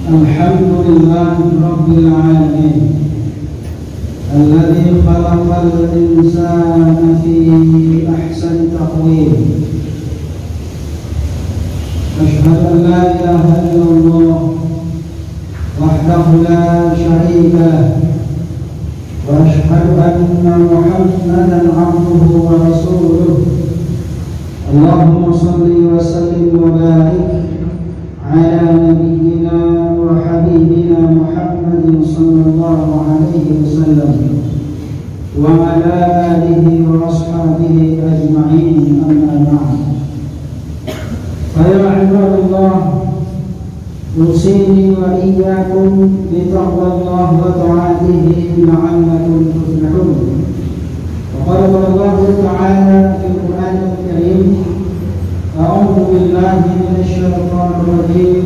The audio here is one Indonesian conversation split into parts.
الحمد لله رب العالمين الذي خلق الإنسان في أحسن تقويم. أشهد أن لا إله إلا الله وحده لا شريك له، وأشهد أن محمدا عبده ورسوله. اللهم صل وسلم وبارك على نبينا وحبيبنا محمد صلى الله عليه وسلم وعلى آله وأصحابه أجمعين، أما بعد. فيا عباد الله، أوصيني وإياكم بتقوى الله وطاعته لعلكم تفلحون. وقال الله تعالى في القرآن الكريم: أعوذ بالله من الشيطان الرجيم.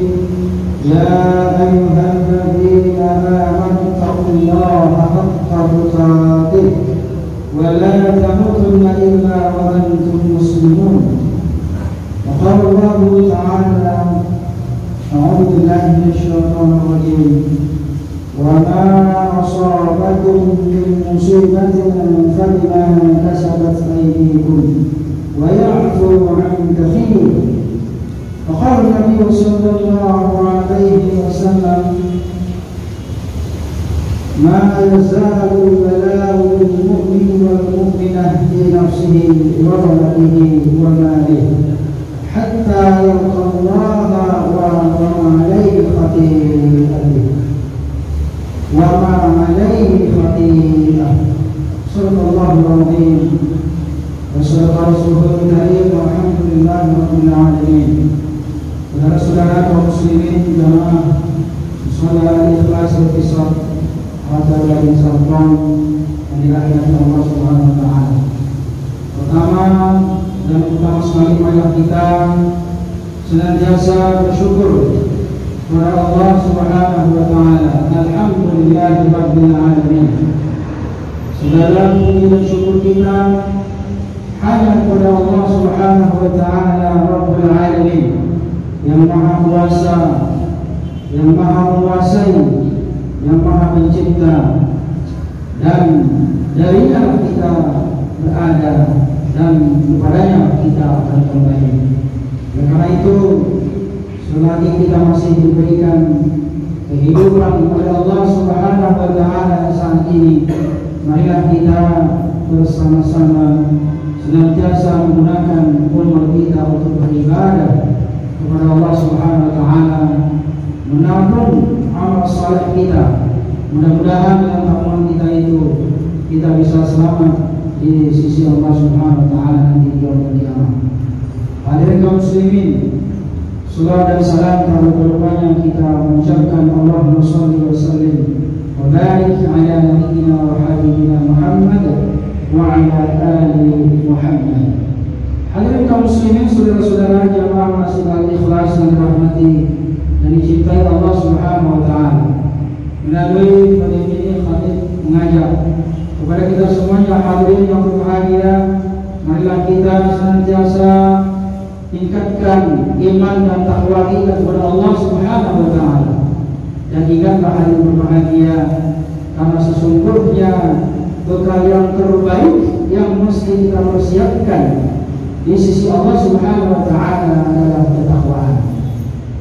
يا أيها الذين آمنوا اتقوا الله حق تقاته ولا تموتن إلا وأنتم مسلمون. وقال الله تعالى: أعوذ بالله من الشيطان الرجيم. وما أصابكم من مصيبة فبما كسبت أيديكم ويعفو عن كثير. وقال النبي صلى الله عليه وسلم: ما يزال البلاء بالمؤمن والمؤمنة في نفسه وولده وماله حتى يلقى الله وما عليه خطيئة. صدق الله العظيم وصدق رسوله الكريم walhamdulillahi rabbil alamin. Saudara-saudara kaum muslimin jamaah salat ikhlas berkisah atau yang sabang yang dirahmati Allah Subhanahu wa taala. Pertama dan utama sekali marilah kita senantiasa bersyukur kepada Allah Subhanahu wa taala. Alhamdulillahi rabbil alamin. Segala puji dan syukur kita hanya kepada Allah Subhanahu wa taala Rabbul Alamin, yang maha kuasa, yang maha menguasai, yang maha pencipta, dan darinya kita berada dan kepadanya kita akan kembali. Karena itu, selagi kita masih diberikan kehidupan oleh Allah Subhanahu wa taala saat ini, marilah kita bersama-sama senantiasa menggunakan umur kita untuk beribadah kepada Allah Subhanahu wa taala, menabung amal saleh kita. Mudah-mudahan dengan tabungan kita itu kita bisa selamat di sisi Allah Subhanahu wa taala nanti di yaumul qiyamah. Hadirin kaum muslimin, salawat dan salam terutama kita mengucapkan Allahumma shalli wa sallim wa barik ala nabiyyina wa habibina Muhammad wa ala ali Muhammad. Hadirin kaum muslimin, saudara-saudara jamaah masjid Al-Ikhlas yang dirahmati dan dicintai Allah Subhanahu wa taala. Melalui pagi ini khatib mengajak kepada kita semuanya hadirin yang berbahagia, marilah kita senantiasa tingkatkan iman dan takwa kita kepada Allah Subhanahu wa taala. Dan ingatlah hadirin berbahagia, karena sesungguhnya bekal yang terbaik yang mesti kita persiapkan di sisi Allah Subhanahu wa taala adalah ketakwaan.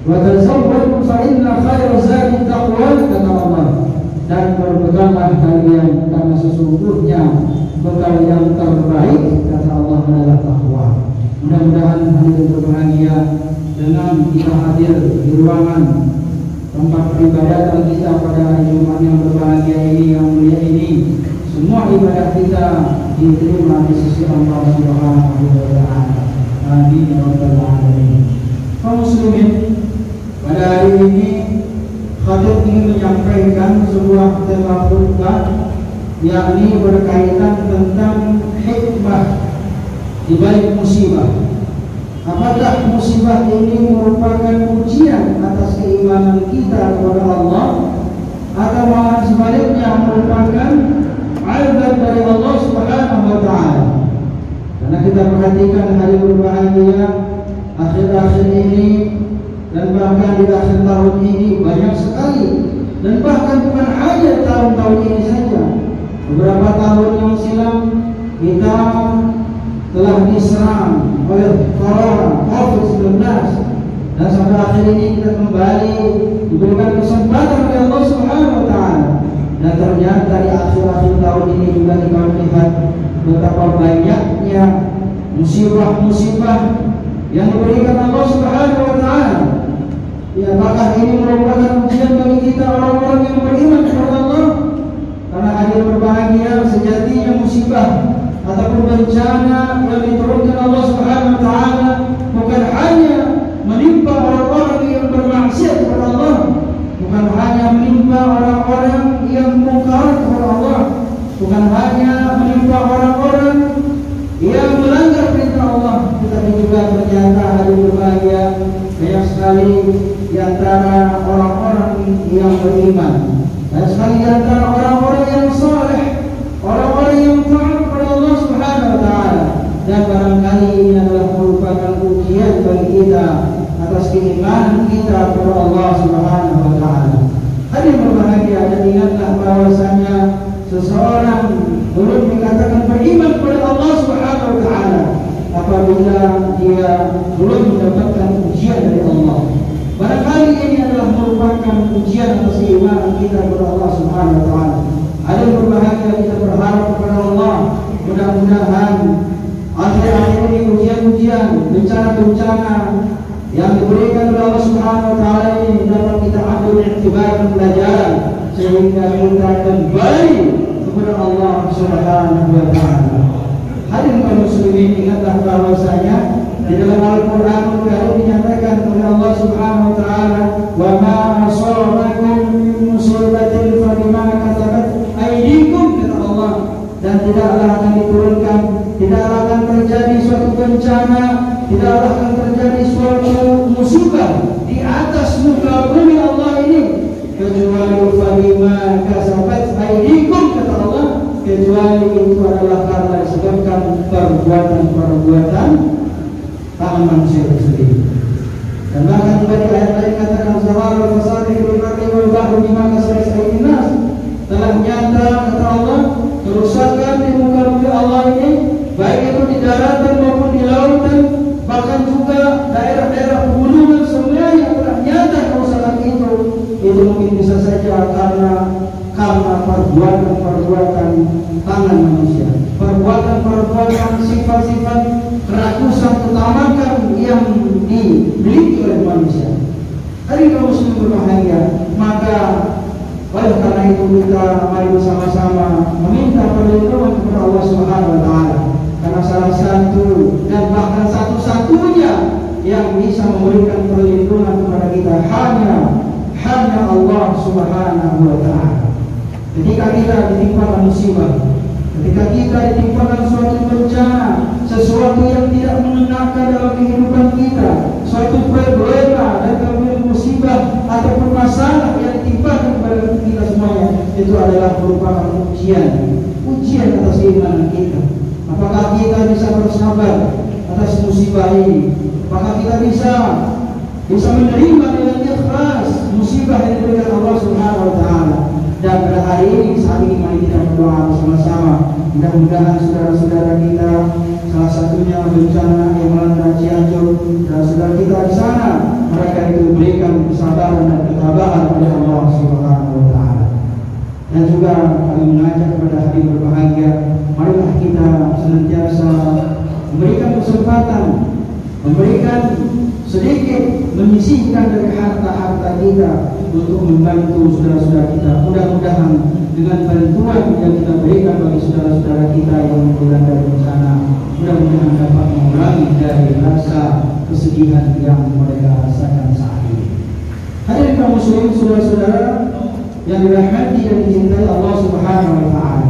Wa tazawwadu fa inna khairaz zadi taqwa, kata Allah. Dan berbekallah kalian, karena sesungguhnya bekal yang terbaik, kata Allah, adalah takwa. Mudah-mudahan hadirin berbahagia, dengan kita hadir di ruangan tempat peribadatan kita pada hari Jumat yang berbahagia ini, yang mulia ini, semua ibadah kita diterima di sisi Allah Subhanahu wa taala. Amin ya rabbal alamin. Kaum muslimin, pada hari ini khatib ingin menyampaikan sebuah tema khutbah, yakni berkaitan tentang hikmah di balik musibah. Apakah musibah ini merupakan ujian atas keimanan kita kepada Allah, atau malah sebaliknya merupakan azab dari Allah Subhanahu wa taala? Karena kita perhatikan hari berbahagia akhir-akhir ini dan bahkan di akhir tahun ini banyak sekali, dan bahkan bukan hanya tahun-tahun ini saja. Beberapa tahun yang silam kita telah diserang oleh corona COVID-19, dan sampai akhir ini kita kembali diberikan kesempatan oleh Allah Subhanahu wa Ta'ala. Dan ternyata di akhir-akhir tahun ini juga kita melihat betapa banyaknya musibah-musibah yang diberikan Allah Subhanahu wa Ta'ala. Ya, apakah ini merupakan ujian bagi kita orang-orang yang beriman kepada Allah? Karena hadir berbahagia, sejatinya musibah ataupun bencana yang diturunkan Allah Subhanahu wa Ta'ala bukan hanya menimpa orang-orang yang bermaksiat kepada Allah, bukan hanya menimpa orang-orang yang mungkar kepada Allah, bukan hanya menimpa orang-orang yang melanggar perintah Allah, tetapi juga ternyata hadir berbahagia banyak sekali di antara orang-orang yang beriman, dan sekali di antara orang-orang yang saleh, orang-orang yang taat kepada Allah Subhanahu wa Ta'ala. Dan barangkali ini adalah merupakan ujian bagi kita atas keimanan kita kepada Allah Subhanahu wa Ta'ala. Hadir berbahagia, dan ingatlah bahwasanya seseorang belum dikatakan beriman kepada Allah Subhanahu wa Ta'ala apabila dia belum mendapatkan ujian dari Allah. Barangkali ini adalah merupakan ujian atas keimanan kita kepada Allah Subhanahu wa Ta'ala. Hadir berbahagia, kita berharap kepada Allah, mudah-mudahan akhir-akhir ini ujian-ujian, bencana-bencana yang diberikan oleh Allah Subhanahu wa Ta'ala ini dapat kita ambil iktibar dan pelajaran, sehingga kita kembali kepada Allah Subhanahu wa Ta'ala. Hadirin kaum muslimin, ingatlah bahwasanya di dalam Al-Quran dinyatakan oleh Allah Subhanahu wa Ta'ala, wa ma asabakum min musibatin fa bima kasabat aydikum, kata Allah, dan tidaklah akan diturunkan, tidaklah akan terjadi suatu bencana, tidaklah akan terjadi suatu musibah di atas muka bumi Allah ini kecuali fa bima kasabat aydikum, kata Allah, kecuali itu adalah karena disebabkan perbuatan-perbuatan tangan manusia itu sendiri. Dan bahkan bagi ayat lain katakan zahar al-fasadi fil barri wal bahri bima kasabat aydin nas, telah nyata, kata Allah, kerusakan di muka bumi Allah ini, baik itu di daratan maupun di lautan, bahkan juga daerah-daerah pegunungan, semuanya telah nyata kerusakan itu. Itu mungkin bisa saja karena perbuatan-perbuatan tangan manusia, perbuatan-perbuatan sifat-sifat kerakusan ketamakan yang dimiliki oleh manusia. Hari kaum muslim berbahagia, maka oleh karena itu kita mari bersama-sama meminta perlindungan kepada Allah Subhanahu wa Ta'ala, karena salah satu dan bahkan satu-satunya yang bisa memberikan perlindungan kepada kita hanya Allah Subhanahu wa Ta'ala. Ketika kita ditimpakan musibah, ketika kita ditimpakan suatu bencana, sesuatu yang tidak mengenakan dalam kehidupan kita, suatu problema dan kemudian musibah ataupun masalah yang ditimpakan kepada kita semuanya, itu adalah merupakan ujian atas keimanan kita. Apakah kita bisa bersabar atas musibah ini? Apakah kita bisa menerima dengan ikhlas musibah yang diberikan Allah Subhanahu wa Ta'ala? Dan pada hari ini, saat ini, mari kita berdoa bersama-sama. Mudah-mudahan saudara-saudara kita, salah satunya bencana yang melanda Cianjur, dan saudara kita di sana, mereka itu diberikan kesabaran dan ketabahan oleh Allah Subhanahu wa Ta'ala. Dan juga kami mengajak kepada hadirin berbahagia, marilah kita senantiasa memberikan kesempatan, memberikan sedikit, menyisihkan dari harta-harta kita untuk membantu saudara-saudara kita. Mudah-mudahan dengan bantuan yang kita berikan bagi saudara-saudara kita yang dilanda bencana, mudah-mudahan dapat mengurangi dari rasa kesedihan yang mereka rasakan saat ini. Hadirin kaum muslimin, saudara-saudara yang dirahmati dan dicintai Allah Subhanahu wa Ta'ala.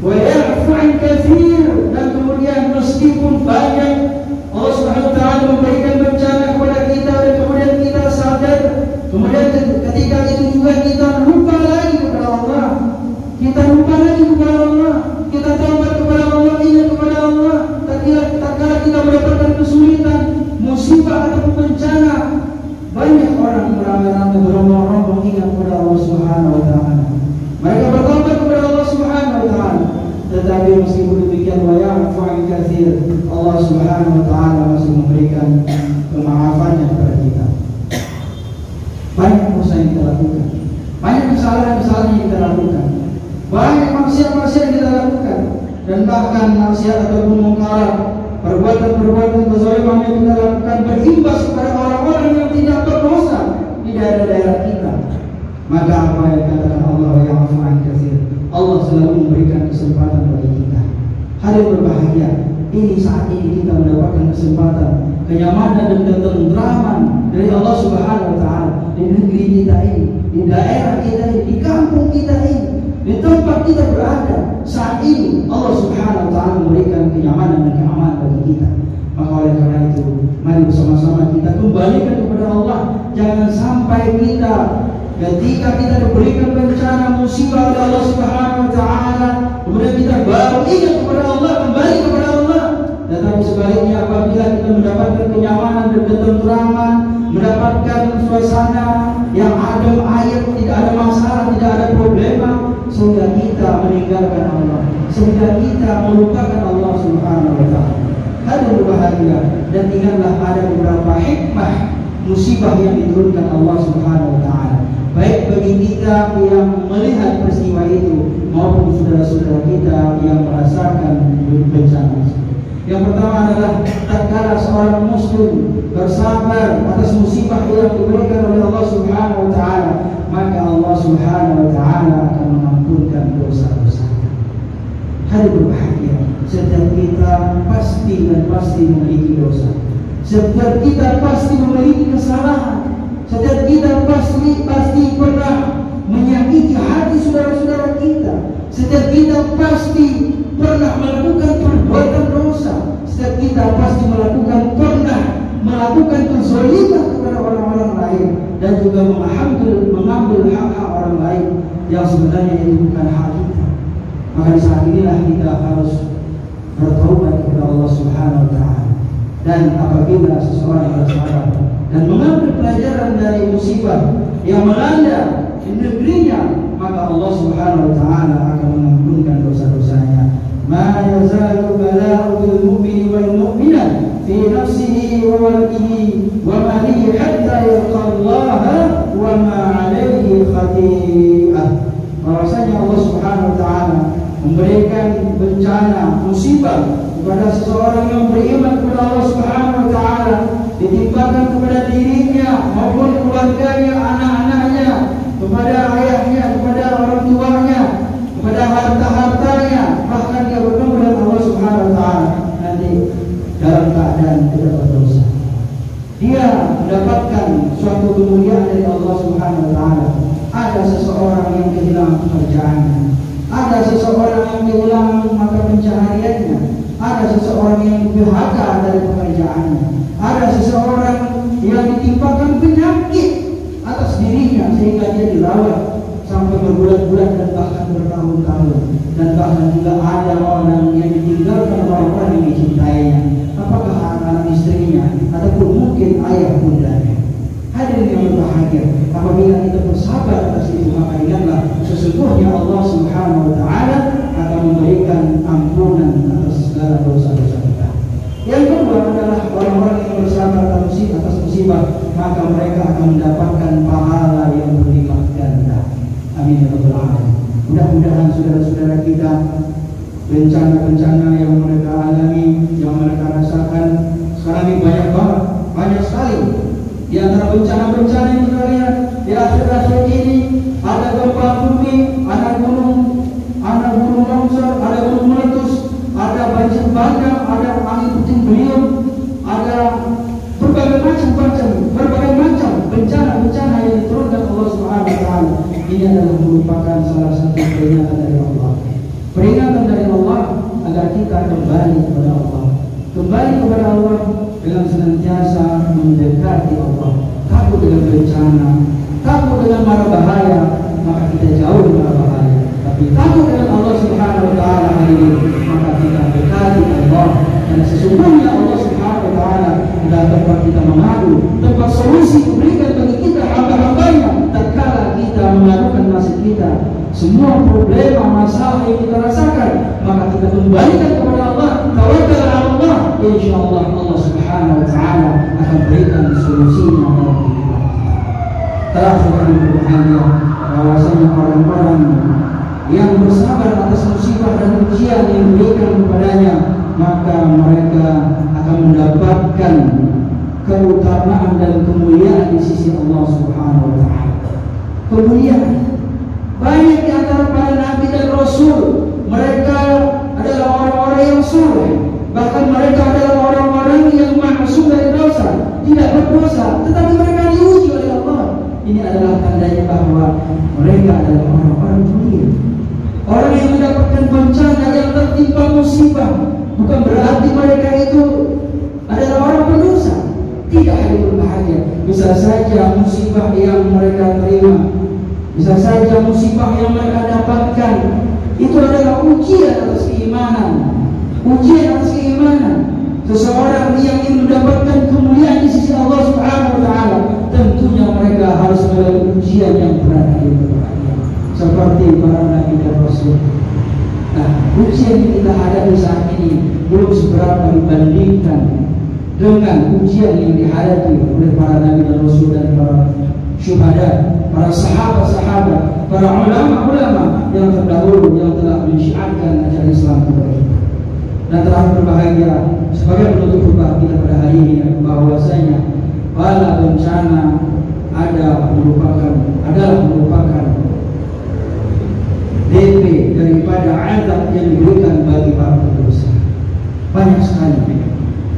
Wa ya'fu 'an katsir, dan kemudian meskipun banyak Allah Subhanahu wa Ta'ala memberikan bencana kepada kita, dan kemudian kita sadar, kemudian ketika itu juga kita lupa lagi kepada Allah, kita taubat kepada Allah, ingat kepada Allah. Tatkala kita mendapatkan kesulitan, musibah ataupun bencana, banyak sholat, perbuatan-perbuatan kezaliman yang kita lakukan berimbas kepada orang-orang yang tidak berdosa di daerah-daerah kita. Maka apa yang katakan Allah yang afu'an katsir, Allah selalu memberikan kesempatan bagi kita. Hadirin berbahagia, ini saat ini kita mendapatkan kesempatan, kenyamanan dan ketentraman dari Allah Subhanahu wa taala di negeri kita ini, di daerah kita ini, di kampung kita ini, di tempat kita berada. Saat ini Allah Subhanahu wa taala memberikan kenyamanan dan keamanan bagi kita. Maka oleh karena itu, mari bersama-sama kita kembalikan kepada Allah. Jangan sampai kita ketika kita diberikan bencana musibah oleh Allah Subhanahu wa taala, kemudian kita baru ingat kepada Allah, kembali kepada Allah. Tetapi sebaliknya, apabila kita mendapatkan kenyamanan dan ketentraman, mendapatkan suasana yang adem ayem, tidak ada masalah, tidak ada problema, sehingga kita meninggalkan Allah, sehingga kita melupakan Allah Subhanahu wa taala. Hadirin berbahagia, dan ingatlah ada beberapa hikmah musibah yang diturunkan Allah Subhanahu wa taala, baik bagi kita yang melihat peristiwa itu maupun saudara-saudara kita yang merasakan bencana. Yang pertama adalah tatkala seorang muslim bersabar atas musibah yang diberikan oleh Allah Subhanahu wa taala, maka Allah Subhanahu wa taala akan mengampunkan dosa-dosanya. Hadirin berbahagia, setiap kita pasti memiliki dosa. Setiap kita pasti memiliki kesalahan. Setiap kita pasti pernah menyakiti hati saudara-saudara kita. Setiap kita pasti pernah melakukan perbuatan dosa. Setiap kita pasti pernah melakukan kezaliman kepada orang-orang lain, dan juga mengambil hak-hak orang lain yang sebenarnya itu bukan hak kita. Maka di saat inilah kita harus bertaubat kepada Allah Subhanahu wa taala. Dan apabila seseorang bersabar dan mengambil pelajaran dari musibah yang melanda di negerinya, maka Allah Subhanahu wa taala akan mengampunkan dosa-dosanya. Ma yazalu bala'u bil mu'mini wal mu'minat fi nafsihi wa waladihi wa malihi hatta yalqa Allah wa ma 'alaihi khati'ah. Bahwasanya Allah Subhanahu wa taala memberikan bencana musibah kepada seseorang yang beriman kepada Allah Subhanahu wa taala, ditimpakan kepada dirinya maupun keluarganya, anak-anaknya, kepada ayahnya, kepada orang tuanya, kepada harta-hartanya, bahkan dia bertemu dengan Allah Subhanahu wa taala nanti dalam keadaan tidak berdosa. Dia mendapatkan suatu kemuliaan dari Allah Subhanahu wa taala. Ada seseorang yang kehilangan pekerjaannya, ada seseorang yang kehilangan mata pencahariannya, ada seseorang yang di-PHK dari pekerjaannya, ada seseorang yang ditimpakan penyakit atas dirinya sehingga dia dirawat sampai berbulan-bulan dan bahkan bertahun-tahun. Dan bahkan juga ada orang yang ditinggalkan orang-orang yang dicintainya, apakah anak istrinya ataupun mungkin ayah bundanya. Hadirin yang berbahagia, apabila kita bersabar atas itu, maka ingatlah sesungguhnya Allah Subhanahu wa taala akan memberikan ampunan atas segala dosa-dosa kita. Yang kedua adalah orang-orang yang bersabar atas musibah, maka mereka akan mendapatkan pahala yang berlipat ganda. Amin ya rabbal alamin. Mudah-mudahan saudara-saudara kita, bencana-bencana yang mereka alami, yang mereka rasakan sekarang ini banyak sekali. Di antara bencana-bencana yang kita lihat di akhir-akhir ini, ada gempa bumi, ada gunung longsor, ada gunung meletus, ada banjir bandang, ada angin puting beliung, ada berbagai macam bencana yang diturunkan Allah Subhanahu wa taala. Ini adalah merupakan salah satu peringatan dari Allah. Peringatan dari Allah agar kita kembali kepada Allah. Kembali kepada Allah dengan senantiasa mendekati Allah. Takut dengan bencana, takut dengan mara bahaya, maka kita jauh dari mara bahaya. Tapi takut dengan Allah Subhanahu wa taala hari ini, maka kita dekati Allah. Dan sesungguhnya Allah Subhanahu wa taala adalah tempat kita mengadu, tempat solusi diberikan bagi kita hamba-hambanya tatkala kita melakukan nasib kita. Semua problema, masalah yang kita rasakan, maka kita kembalikan kepada Allah, tawakal ala Allah, insyaallah Allah Subhanahu wa taala akan berikan solusinya dalam kehidupan kita. Terakhir kami berbahagia bahwasanya orang-orang yang bersabar atas musibah dan ujian yang diberikan kepadanya, maka mereka akan mendapatkan keutamaan dan kemuliaan di sisi Allah Subhanahu wa taala. Kemuliaan. Banyak di antara para nabi dan rasul, mereka adalah orang-orang yang saleh. Bahkan mereka adalah orang-orang yang maksum dari dosa, tidak berdosa, tetapi mereka diuji oleh Allah. Ini adalah tandanya bahwa mereka adalah orang-orang mulia. Orang yang mendapatkan bencana yang tertimpa musibah, bukan berarti mereka itu adalah orang pendosa. Tidak ada berbahaya. Bisa saja musibah yang mereka terima, bisa saja musibah yang mereka dapatkan itu adalah ujian atas keimanan. Ujian atas keimanan. Seseorang yang ingin mendapatkan kemuliaan di sisi Allah Subhanahu wa taala, tentunya mereka harus melalui ujian yang berat dan berbahaya, seperti para nabi dan rasul. Nah, ujian yang kita hadapi saat ini belum seberapa dibandingkan dengan ujian yang dihadapi oleh para nabi dan rasul dan para syuhada, para sahabat-sahabat, para ulama-ulama yang terdahulu yang telah mensyiarkan ajaran Islam kepada kita. Dan terakhir berbahagia sebagai penutup khutbah kita pada hari ini, bahwasanya bala bencana adalah merupakan DP daripada azab yang diberikan bagi para pendosa. Banyak sekali.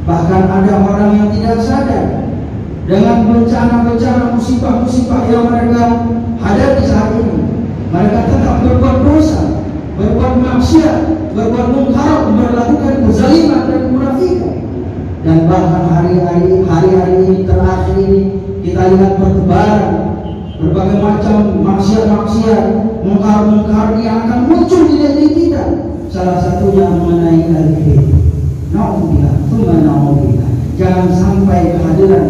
Bahkan ada orang yang tidak sadar dengan bencana-bencana, musibah-musibah yang mereka hadapi saat ini. Mereka tetap berbuat dosa, berbuat maksiat, berbuat mungkar, melakukan kezaliman dan kemunafikan. Dan bahkan hari-hari ini terakhir ini kita lihat bertebaran berbagai macam maksiat-maksiat, mungkar-mungkar yang akan muncul di negeri kita. Salah satunya mengenai al-kibir. Na'udzubillah. Jangan sampai kehadiran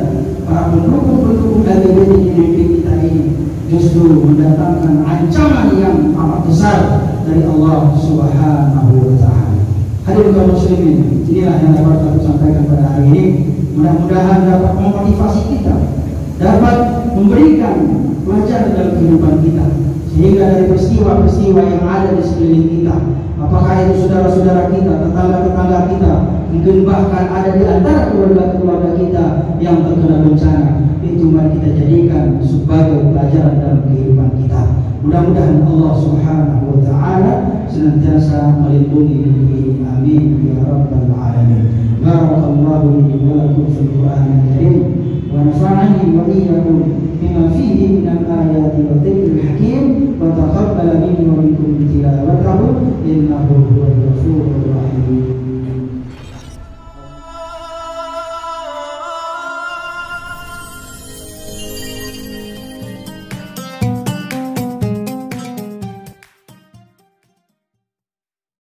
para pendukung-pendukung dari negeri kita ini justru mendatangkan ancaman yang amat besar dari Allah Subhanahu wa taala. Hadirin kaum muslimin, inilah yang dapat aku sampaikan pada hari ini. Mudah-mudahan dapat memotivasi kita, dapat memberikan pelajaran dalam kehidupan kita, sehingga dari peristiwa-peristiwa yang ada di sekeliling kita, apakah itu saudara-saudara kita, tetangga-tetangga kita, mungkin bahkan ada di antara keluarga-keluarga kita yang terkena bencana, itu mari kita jadikan sebagai pelajaran dalam kehidupan kita. Mudah-mudahan Allah Subhanahu wa taala senantiasa melindungi negeri ini. Amin ya rabbal alamin. Barakallahu li wa lakum fil Qur'anil karim wa nafa'ani wa iyyakum bima fihi min al-ayati wa dhikril hakim wa taqabbala minni wa minkum tilawatahu innahu huwal ghafurur rahim.